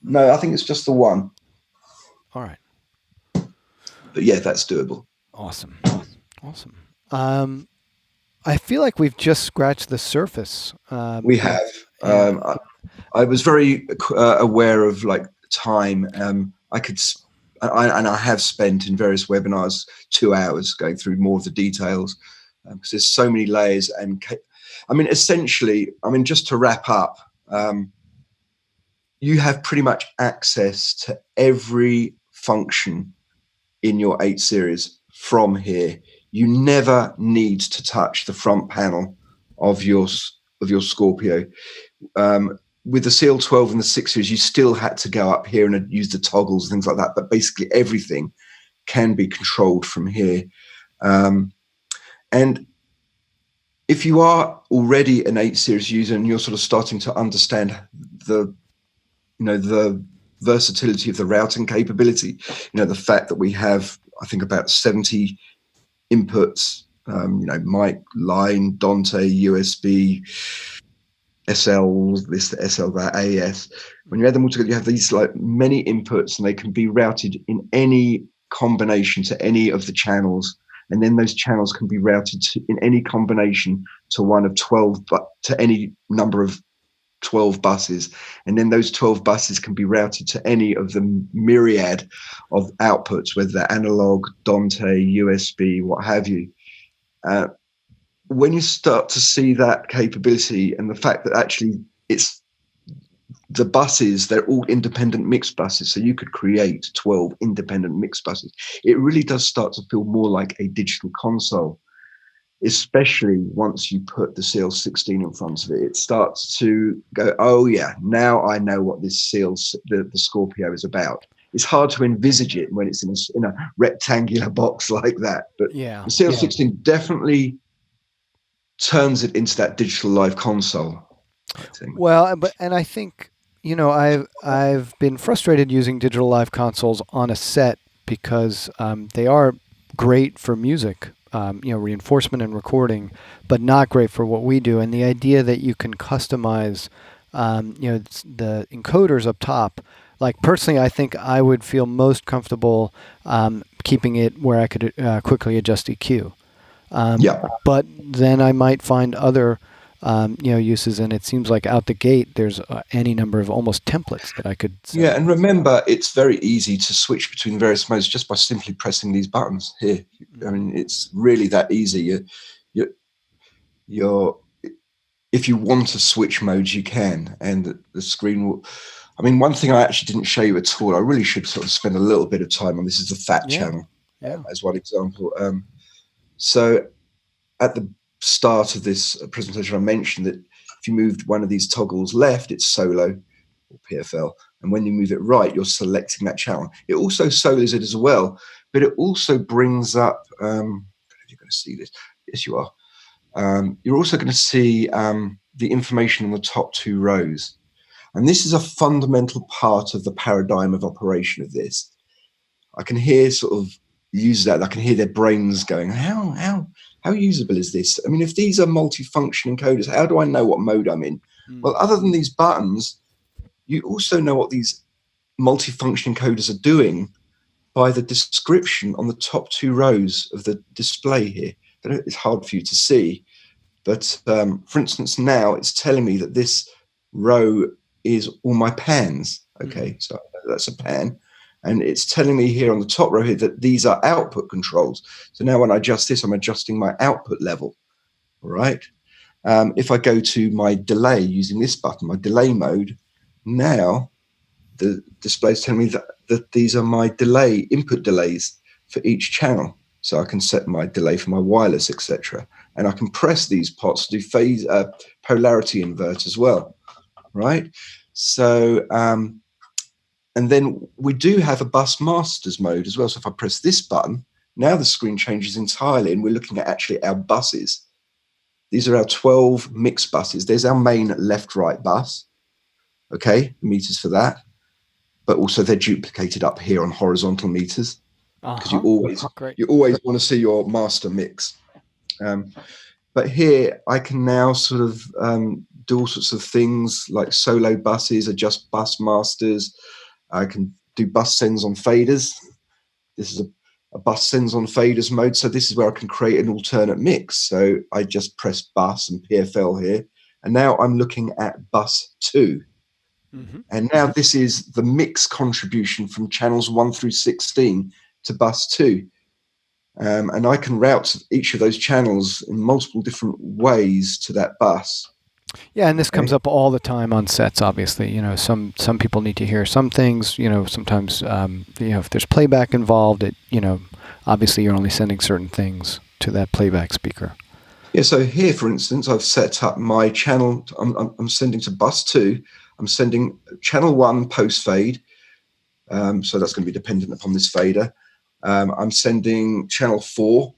S2: No, I think it's just the one.
S1: All right.
S2: But yeah, that's doable.
S1: Awesome. I feel like we've just scratched the surface.
S2: We have. I was very aware of like time. I have spent in various webinars 2 hours going through more of the details because there's so many layers. And essentially, just to wrap up, you have pretty much access to every function in your 8 series from here. You never need to touch the front panel of your Scorpio. With the CL12 and the 6 series, you still had to go up here and use the toggles and things like that. But basically everything can be controlled from here. And if you are already an 8 series user and you're sort of starting to understand the versatility of the routing capability, the fact that we have, I think, about 70 inputs, mic, line, Dante, USB, SL, this, SL, that, AES. When you add them all together, you have these like many inputs, and they can be routed in any combination to any of the channels. And then those channels can be routed in any combination to one of 12, but to any number of 12 buses. And then those 12 buses can be routed to any of the myriad of outputs, whether they're analog, Dante, USB, what have you. When you start to see that capability and the fact that actually it's the buses, they're all independent mixed buses. So you could create 12 independent mixed buses. It really does start to feel more like a digital console, especially once you put the CL16 in front of it. It starts to go, oh yeah, now I know what this the Scorpio is about. It's hard to envisage it when it's in a rectangular box like that. But
S1: yeah,
S2: the CL16 definitely turns it into that digital live console, I think.
S1: Well, and I think I've been frustrated using digital live consoles on a set because they are great for music, reinforcement and recording, but not great for what we do. And the idea that you can customize, the encoders up top. Like personally, I think I would feel most comfortable keeping it where I could quickly adjust EQ.
S2: Yeah.
S1: But then I might find other uses, and it seems like out the gate there's any number of almost templates that I could set
S2: Yeah,
S1: up.
S2: and remember, it's very easy to switch between various modes just by simply pressing these buttons here. I mean, it's really that easy. You're if you want to switch modes, you can, and the screen will. I mean, one thing I actually didn't show you at all. I really should sort of spend a little bit of time on this. Is the fat
S1: Yeah,
S2: channel
S1: yeah.
S2: as one example. So at the start of this presentation, I mentioned that if you moved one of these toggles left, it's solo or PFL. And when you move it right, you're selecting that channel. It also solos it as well, but it also brings up, I don't know if you're going to see this. Yes, you are. You're also going to see the information on the top two rows. And this is a fundamental part of the paradigm of operation of this. I can hear sort of use that. I can hear their brains going, how usable is this? I mean, if these are multifunction encoders, how do I know what mode I'm in? Well, other than these buttons, you also know what these multifunction encoders are doing by the description on the top two rows of the display here. It's hard for you to see, but for instance, now it's telling me that this row is all my pans. Okay, so that's a pan. And it's telling me here on the top row here that these are output controls. So now when I adjust this, I'm adjusting my output level. All right. If I go to my delay using this button, my delay mode, now the display is telling me that these are my delay input delays for each channel. So I can set my delay for my wireless, etc. And I can press these pots to do phase polarity invert as well, right? So, and then we do have a bus masters mode as well. So if I press this button, now the screen changes entirely and we're looking at actually our buses. These are our 12 mixed buses. There's our main left-right bus. Okay, meters for that. But also they're duplicated up here on horizontal meters because you always want to see your master mix. But here I can now sort of do all sorts of things like solo buses, adjust bus masters. I can do bus sends on faders. This is a bus sends on faders mode. So this is where I can create an alternate mix. So I just press bus and PFL here. And now I'm looking at bus 2. And now this is the mix contribution from channels 1 through 16 to bus 2. And I can route each of those channels in multiple different ways to that bus.
S1: Yeah, and this comes up all the time on sets, obviously. Some people need to hear some things. Sometimes, if there's playback involved, obviously you're only sending certain things to that playback speaker.
S2: Yeah, so here, for instance, I've set up my channel. I'm sending to bus 2. I'm sending channel 1 post fade. So that's going to be dependent upon this fader. I'm sending channel 4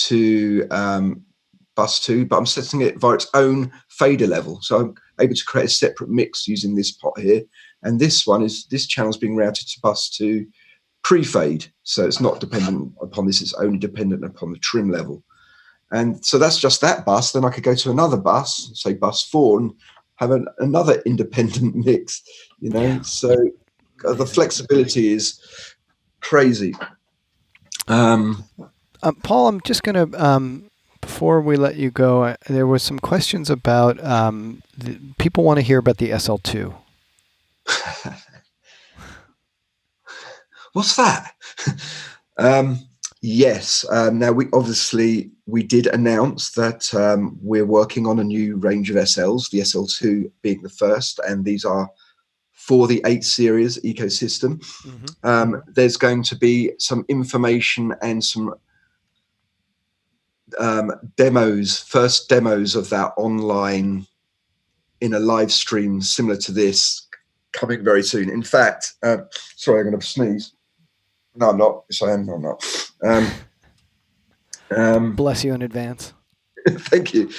S2: to bus 2, but I'm setting it via its own fader level. So I'm able to create a separate mix using this pot here. And this channel is being routed to bus 2 pre-fade. So it's not dependent upon this, it's only dependent upon the trim level. And so that's just that bus. Then I could go to another bus, say bus 4, and have another independent mix,
S1: Yeah.
S2: So the flexibility is crazy.
S1: Paul, I'm just going to, before we let you go, there was some questions about, people want to hear about the SL2.
S2: What's that? Yes. Now, we did announce that we're working on a new range of SLs, the SL2 being the first, and these are for the 8 series ecosystem. There's going to be some information and some first demos of that online in a live stream similar to this coming very soon. In fact, sorry, I'm going to sneeze. No, I'm not. Yes, I am. No, I'm not.
S1: Bless you in advance.
S2: Thank you.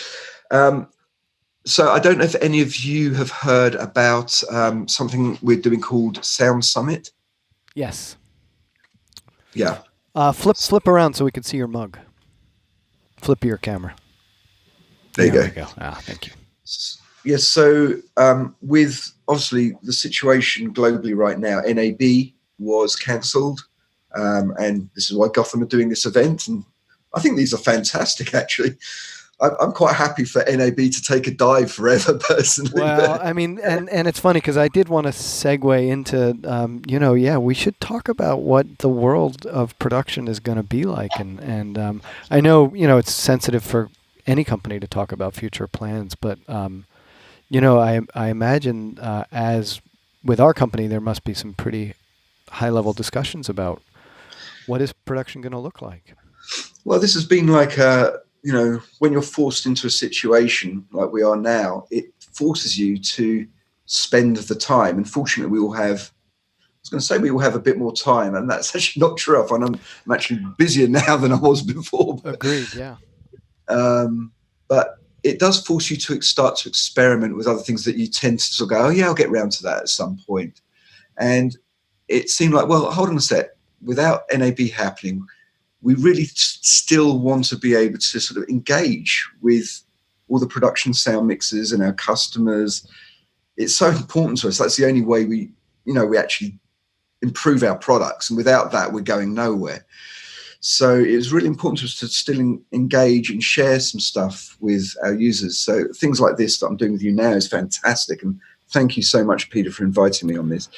S2: So I don't know if any of you have heard about something we're doing called Sound Summit.
S1: Yes.
S2: Yeah.
S1: Flip around so we can see your mug. Flip your camera.
S2: There you
S1: There
S2: go.
S1: we go. Thank you.
S2: Yes. So with obviously the situation globally right now, NAB was cancelled, and this is why Gotham are doing this event. And I think these are fantastic, actually. I'm quite happy for NAB to take a dive forever, personally.
S1: Well, I mean, and it's funny because I did want to segue into, yeah, we should talk about what the world of production is going to be like, and I know it's sensitive for any company to talk about future plans, but I imagine as with our company, there must be some pretty high level discussions about what is production going to look like.
S2: Well, this has been like when you're forced into a situation like we are now, it forces you to spend the time. And fortunately, we will have a bit more time, and that's actually not true. I find I'm actually busier now than I was before.
S1: Agreed. Yeah.
S2: But it does force you to start to experiment with other things that you tend to sort of go, oh yeah, I'll get around to that at some point. And it seemed like, well, hold on a sec. Without NAB happening, we really still want to be able to sort of engage with all the production sound mixers and our customers. It's so important to us. That's the only way we actually improve our products. And without that, we're going nowhere. So it was really important to us to still engage and share some stuff with our users. So things like this that I'm doing with you now is fantastic. And thank you so much, Peter, for inviting me on this.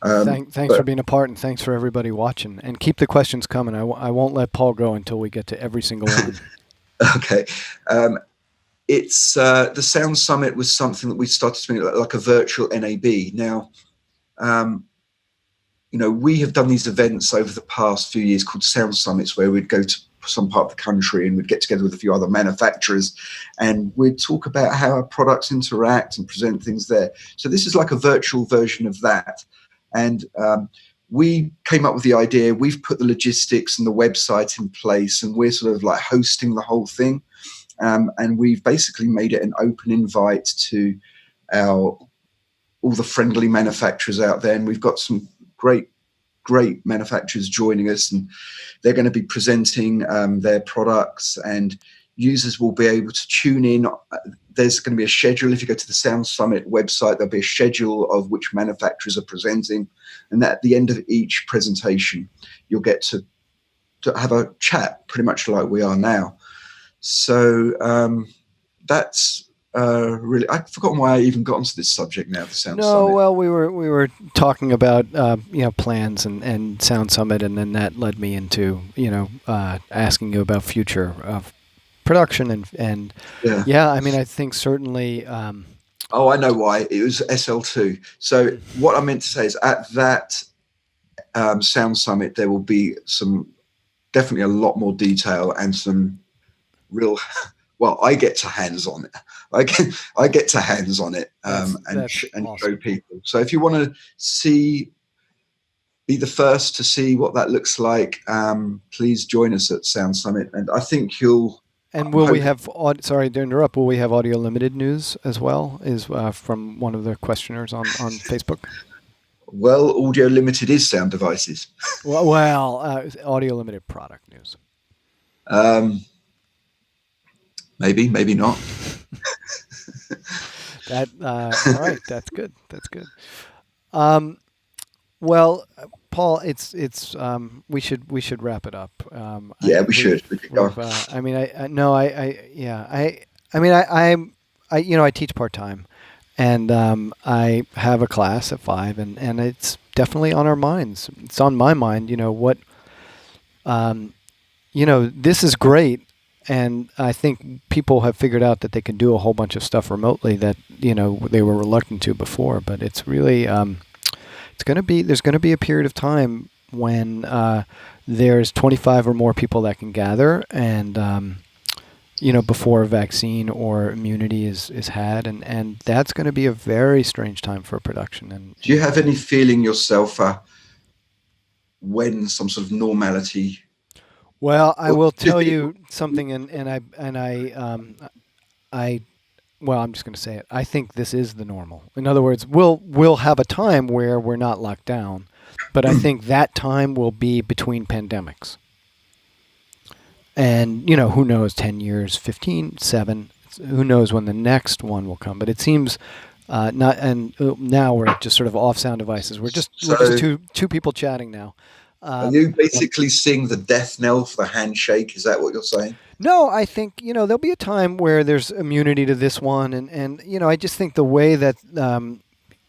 S1: Thanks for being a part, and thanks for everybody watching. And keep the questions coming. I won't let Paul go until we get to every single one.
S2: Okay. It's the Sound Summit was something that we started to make like a virtual NAB. Now, we have done these events over the past few years called Sound Summits, where we'd go to some part of the country and we'd get together with a few other manufacturers and we'd talk about how our products interact and present things there. So this is like a virtual version of that. And we came up with the idea. We've put the logistics and the website in place, and we're sort of like hosting the whole thing. And we've basically made it an open invite to all the friendly manufacturers out there. And we've got some great manufacturers joining us, and they're going to be presenting their products, and users will be able to tune in. There's going to be a schedule. If you go to the Sound Summit website, there'll be a schedule of which manufacturers are presenting. And at the end of each presentation, you'll get to have a chat pretty much like we are now. So that's really, I've forgotten why I even got onto this subject now, the Sound Summit.
S1: Well, we were talking about plans and Sound Summit, and then that led me into asking you about future of production and I mean, I think certainly.
S2: Oh, I know why. It was SL2. So what I meant to say is at that Sound Summit, there will be definitely a lot more detail and some real. Well, I get to hands on it. I get to hands on it and awesome. Show people. So if you want to be the first to see what that looks like, please join us at Sound Summit, and I think you'll.
S1: And will we have? Sorry to interrupt. Will we have audio limited news as well? Is from one of the questioners on Facebook.
S2: Well, audio limited is sound devices.
S1: well, audio limited product news.
S2: Maybe not.
S1: All right. That's good. That's good. Well, Paul, it's we should wrap it up.
S2: We should. We could go.
S1: I mean, I teach part time, and I have a class at 5, and it's definitely on our minds. It's on my mind. This is great. And I think people have figured out that they can do a whole bunch of stuff remotely that they were reluctant to before. But it's really there's going to be a period of time when there's 25 or more people that can gather, and before a vaccine or immunity is had, and that's going to be a very strange time for production. And
S2: do you have any feeling yourself when some sort of normality?
S1: Well, I will tell you something, and I well, I'm just going to say it. I think this is the normal. In other words, we'll have a time where we're not locked down, but I think that time will be between pandemics. And, who knows, 10 years, 15, 7, who knows when the next one will come. But it seems not, and now we're just sort of off sound devices. We're just two people chatting now.
S2: Are you basically seeing the death knell for the handshake? Is that what you're saying?
S1: No, I think, there'll be a time where there's immunity to this one. And I just think the way that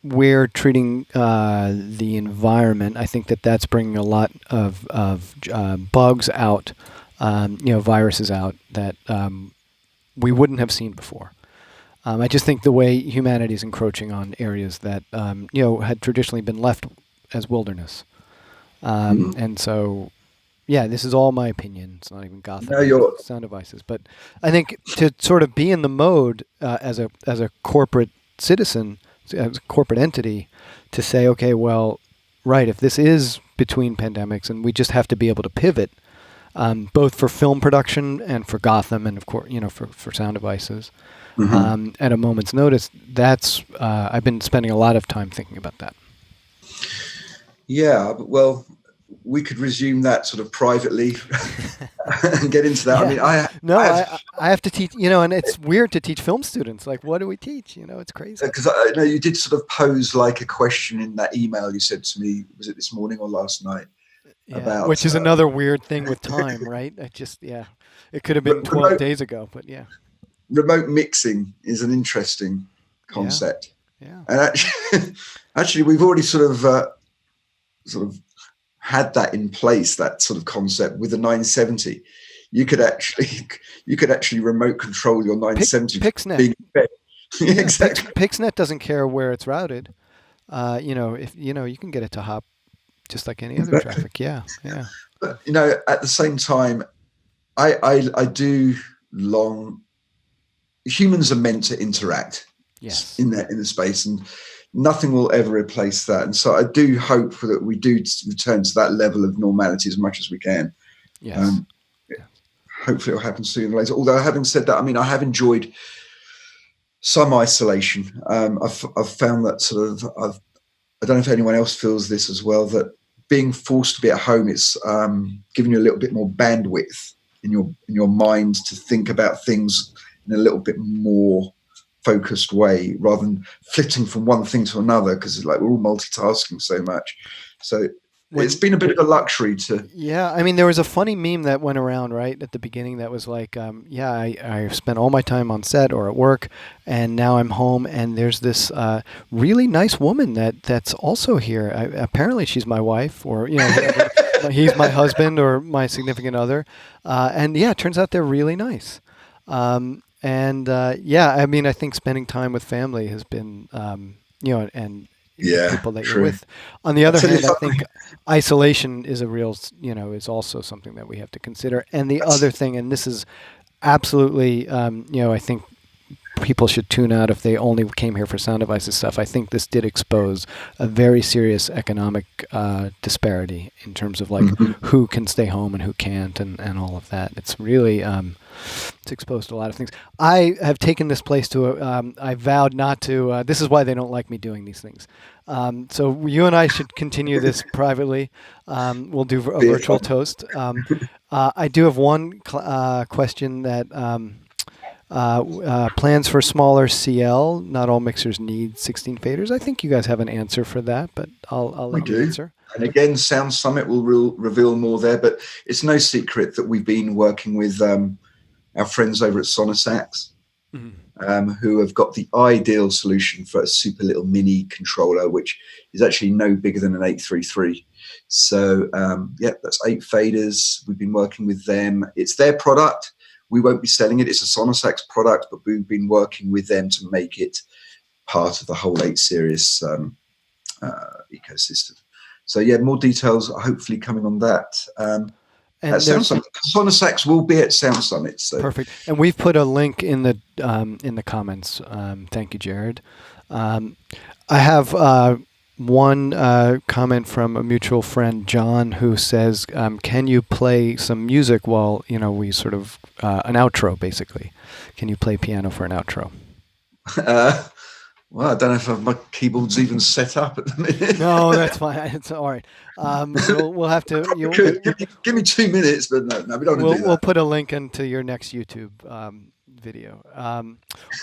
S1: we're treating the environment, I think that's bringing a lot of bugs out, viruses out that we wouldn't have seen before. I just think the way humanity is encroaching on areas that, had traditionally been left as wilderness. And so, yeah, this is all my opinion. It's not even Gotham sound devices. But I think to sort of be in the mode as a corporate citizen, as a corporate entity, to say, okay, well, right, if this is between pandemics and we just have to be able to pivot, both for film production and for Gotham and, of course, for sound devices, at a moment's notice, that's I've been spending a lot of time thinking about that.
S2: Yeah, well, we could resume that sort of privately and get into that.
S1: Yeah. I have to teach, and it's weird to teach film students. Like, what do we teach? It's crazy.
S2: Because I know you did sort of pose like a question in that email you said to me, was it this morning or last night?
S1: Yeah, about, which is another weird thing with time, right? It could have been 12 days ago, but yeah.
S2: Remote mixing is an interesting concept.
S1: Yeah.
S2: And actually we've already sort of had that in place, that sort of concept with the 970. You could actually remote control your 970.
S1: Pixnet.
S2: Yeah, exactly.
S1: Pixnet doesn't care where it's routed. If you can get it to hop just like any other traffic. Yeah.
S2: But at the same time, I do long. Humans are meant to interact.
S1: Yes.
S2: In the space, and nothing will ever replace that. And so I do hope that we do return to that level of normality as much as we can.
S1: Yes.
S2: Hopefully it'll happen sooner or later. Although having said that, I have enjoyed some isolation. I've found that I don't know if anyone else feels this as well, that being forced to be at home, it's giving you a little bit more bandwidth in your mind to think about things in a little bit more focused way, rather than flitting from one thing to another, because it's like we're all multitasking so much. So it's been a bit of a luxury to.
S1: Yeah, there was a funny meme that went around right at the beginning that was like, I spent all my time on set or at work, and now I'm home, and there's this really nice woman that's also here. Apparently, she's my wife, or he's my husband or my significant other, and it turns out they're really nice. I think spending time with family has been, and people that you're with. On the other hand, I think isolation is is also something that we have to consider. And the other thing, and this is absolutely, I think people should tune out if they only came here for sound devices stuff. I think this did expose a very serious economic disparity in terms of who can stay home and who can't, and all of that. It's really it's exposed to a lot of things. I have taken this place to I vowed not to. This is why they don't like me doing these things. So you and I should continue this privately. We'll do a virtual toast. I do have one question that. Plans for smaller CL. Not all mixers need 16 faders. I think you guys have an answer for that, but I'll let you answer.
S2: And again, Sound Summit will reveal more there, but it's no secret that we've been working with our friends over at Sonosax, who have got the ideal solution for a super little mini controller, which is actually no bigger than an 833. So that's 8 faders. We've been working with them. It's their product. We won't be selling it. It's a Sonosax product, but we've been working with them to make it part of the whole 8 series ecosystem. So more details are hopefully coming on that. And Sound Summit. Sonosax will be at Sound Summit. So.
S1: Perfect. And we've put a link in the comments. Thank you, Jared. I have one comment from a mutual friend, John, who says, "Can you play some music while we sort of an outro, basically? Can you play piano for an outro?"
S2: Well, I don't know if my keyboard's even set up at the minute.
S1: No, that's fine. It's all right. We'll have to.
S2: Give me 2 minutes, but no, we don't want to do
S1: We'll
S2: that.
S1: put a link into your next YouTube video. All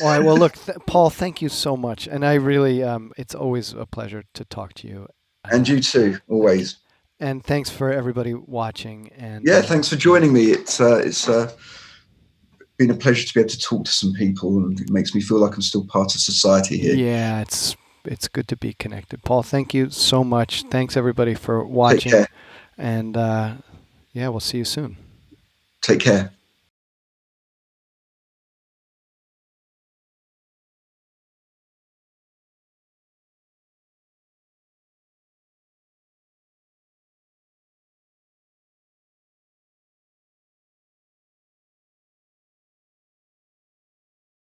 S1: right. Well, look, Paul, thank you so much, and I really, it's always a pleasure to talk to you.
S2: And you too, always.
S1: And thanks for everybody watching. And
S2: yeah, thanks for joining me. It's been a pleasure to be able to talk to some people, and it makes me feel like I'm still part of society here.
S1: Yeah, it's good to be connected. Paul, thank you so much. Thanks everybody for watching.
S2: Take care.
S1: And yeah, we'll see you soon.
S2: Take care.